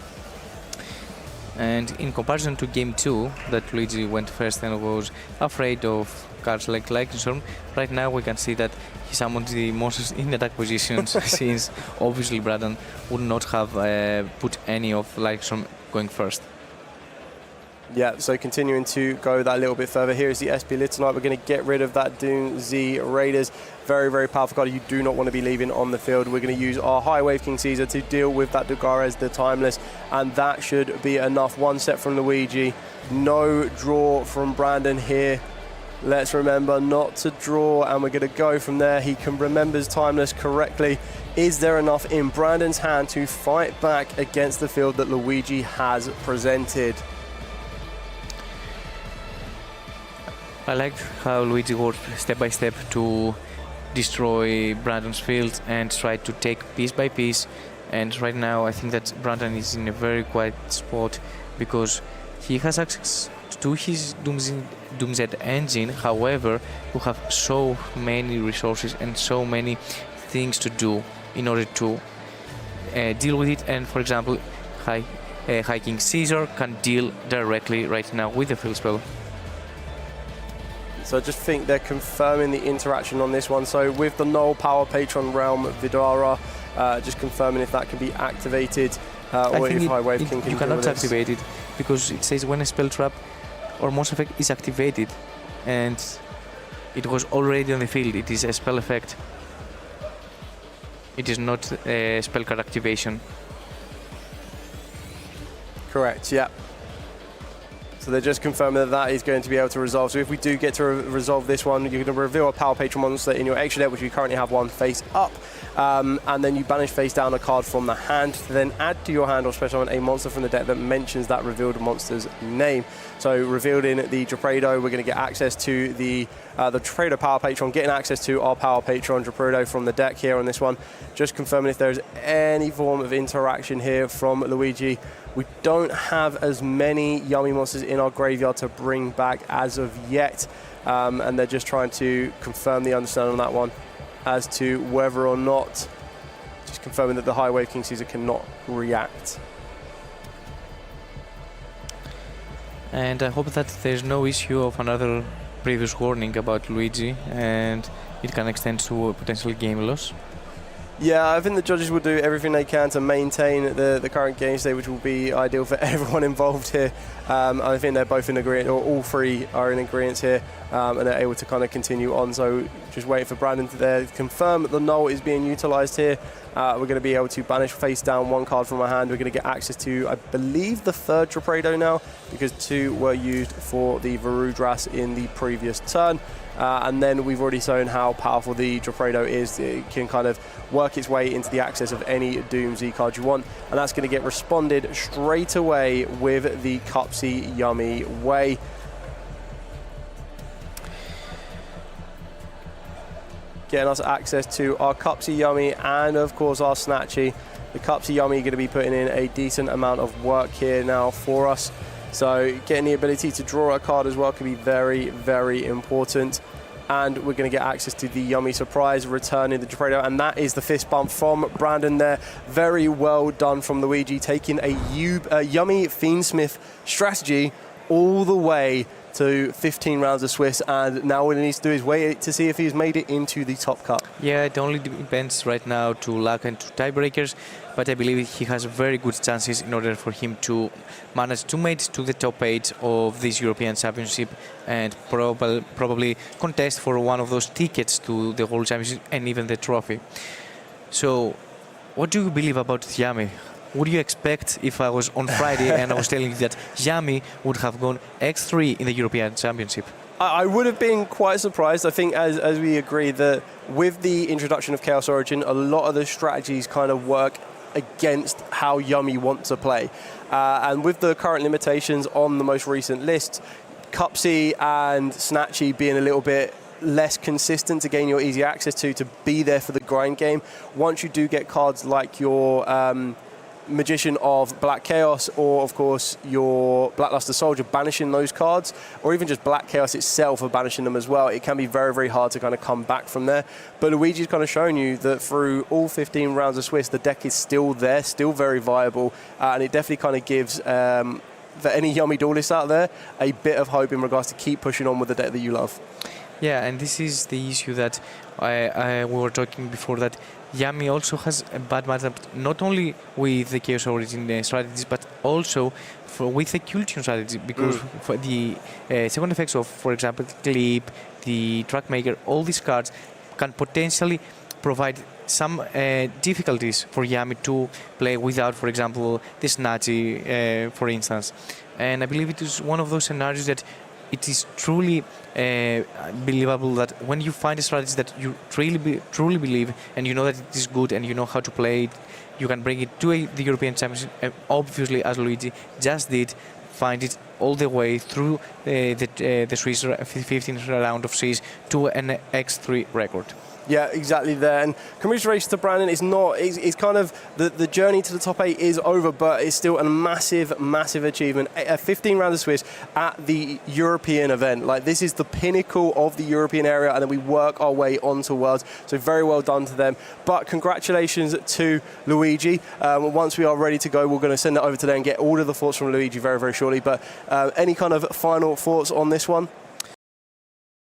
And in comparison to game 2, that Luigi went first and was afraid of cards like Lightning Storm, right now we can see that he summoned the monsters in attack positions since obviously Brandon would not have put any of Lightning Storm going first. Yeah, so continuing to go that little bit further, here is the SP Litanite. We're going to get rid of that Doom Z Raiders. Very, very powerful card you do not want to be leaving on the field. We're going to use our High Wave King Caesar to deal with that Dugares, the Timeless, and that should be enough. One set from Luigi, no draw from Brandon here. Let's remember not to draw, and we're going to go from there. He can remembers Timeless correctly. Is there enough in Brandon's hand to fight back against the field that Luigi has presented? I liked how Luigi worked step by step to destroy Brandon's field and try to take piece by piece. And right now I think that Brandon is in a very quiet spot because he has access to his Doomset engine, however, who have so many resources and so many things to do in order to deal with it. And for example, High King Caesar can deal directly right now with the field spell. So I just think they're confirming the interaction on this one. So with the Null Power Patron Realm Vidara, just confirming if that can be activated or if High Wave King can you deal cannot with this. activate it because it says when a spell trap or monster effect is activated and it was already on the field, it is a spell effect. It is not a spell card activation. Correct, yeah. So they're just confirming that that is going to be able to resolve. So if we do get to resolve this one, you're going to reveal a Power Patron monster in your extra deck, which we currently have one face up. And then you banish face down a card from the hand, to then add to your hand or special summon a monster from the deck that mentions that revealed monster's name. So revealed in the Gepredo, we're going to get access to the Gepredo Power Patron, getting access to our Power Patron Gepredo from the deck here on this one. Just confirming if there's any form of interaction here from Luigi. We don't have as many yummy monsters in our graveyard to bring back as of yet. And they're just trying to confirm the understanding on that one as to whether or not, just confirming that the High Wave King Caesar cannot react. And I hope that there's no issue of another previous warning about Luigi and it can extend to a potential game loss. Yeah, I think the judges will do everything they can to maintain the current game state, which will be ideal for everyone involved here. I think they're both in agreement, or all three are in agreement here, and they're able to kind of continue on. So just waiting for Brandon to there confirm that the null is being utilised here. We're going to be able to banish face down one card from our hand. We're going to get access to, I believe, the third Gepredo now, because two were used for the Varudras in the previous turn. And then we've already shown how powerful the Gepredo is. It can kind of work its way into the access of any Doom Z card you want, and that's going to get responded straight away with the Cupsy Yummy Way. Getting us access to our Cupsy Yummy and of course our Snatchy. The Cupsy Yummy going to be putting in a decent amount of work here now for us. So getting the ability to draw a card as well can be very, very important. And we're going to get access to the Yummy Surprise, returning the Gepredo, and that is the fist bump from Brandon there. Very well done from Luigi, taking a Yummy Fiendsmith strategy all the way to 15 rounds of Swiss, and now what he needs to do is wait to see if he's made it into the top cup. Yeah, it only depends right now to luck and to tiebreakers, but I believe he has very good chances in order for him to manage to make it to the top 8 of this European Championship and probably contest for one of those tickets to the World Championship and even the trophy. So, what do you believe about Yummy? Would you expect if I was on Friday and I was telling you that Yummy would have gone X3 in the European Championship? I would have been quite surprised. I think as we agree that with the introduction of Chaos Origin, a lot of the strategies kind of work against how Yummy wants to play. And with the current limitations on the most recent lists, Cupsy and Snatchy being a little bit less consistent to gain your easy access to be there for the grind game. Once you do get cards like your Magician of Black Chaos, or of course your Blackluster Soldier, banishing those cards, or even just Black Chaos itself of banishing them as well, it can be very, very hard to kind of come back from there. But Luigi's kind of shown you that through all 15 rounds of Swiss, the deck is still there, still very viable, and it definitely kind of gives for any Yummy duelists out there a bit of hope in regards to keep pushing on with the deck that you love. Yeah, and this is the issue that we were talking before, that Yummy also has a bad matchup not only with the Chaos Origin strategies, but also with the Cultion strategy, because for the second effects of, for example, Clip, the Trackmaker, all these cards can potentially provide some difficulties for Yummy to play without, for example, the Snatchy, for instance. And I believe it is one of those scenarios that it is truly believable that when you find a strategy that you truly believe and you know that it is good and you know how to play it, you can bring it to the European Championship, and obviously, as Luigi just did, find it all the way through the Swiss 15th round of Swiss to an X3 record. Yeah, exactly there. And congratulations to Brandon. It's kind of the journey to the top 8 is over, but it's still a massive, massive achievement. A 15 round of Swiss at the European event. Like, this is the pinnacle of the European area, and then we work our way onto Worlds. So very well done to them. But congratulations to Luigi. Once we are ready to go, we're going to send it over to them and get all of the thoughts from Luigi very, very shortly. But any kind of final thoughts on this one?